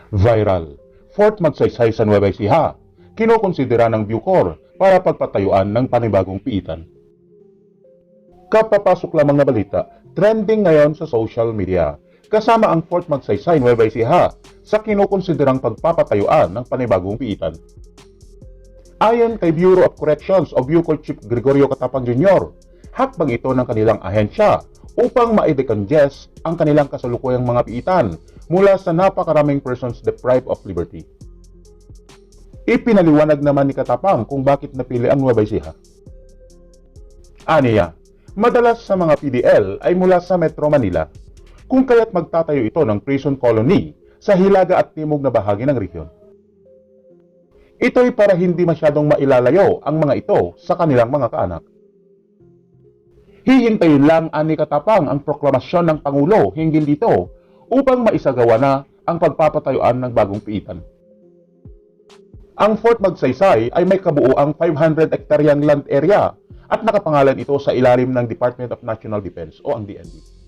Viral. Fort Magsaysay sa Nueva Ecija. Kinokonsidera ng Bucor para pagpatayuan ng panibagong piitan. Kapapasok lamang na balita, trending ngayon sa social media. Kasama ang Fort Magsaysay, Nueva Ecija sa kinokonsiderang pagpapatayuan ng panibagong piitan. Ayon kay Bureau of Corrections o Bucor Chief Gregorio Catapang Jr., hakbang ito ng kanilang ahensya upang ma-decongest ang kanilang kasalukuyang mga piitan mula sa napakaraming persons deprived of liberty. Ipinaliwanag naman ni Catapang kung bakit napili ang Nueva Ecija. Aniya, madalas sa mga PDL ay mula sa Metro Manila, kung kaya't magtatayo ito ng prison colony sa hilaga at timog na bahagi ng rehiyon. Ito'y para hindi masyadong mailalayo ang mga ito sa kanilang mga kaanak. Hihintayin lang ani Catapang ang proklamasyon ng Pangulo hinggil dito upang maisagawa na ang pagpapatayuan ng bagong piitan. Ang Fort Magsaysay ay may kabuuang 500 hektaryang land area at nakapangalan ito sa ilalim ng Department of National Defense o ang DND.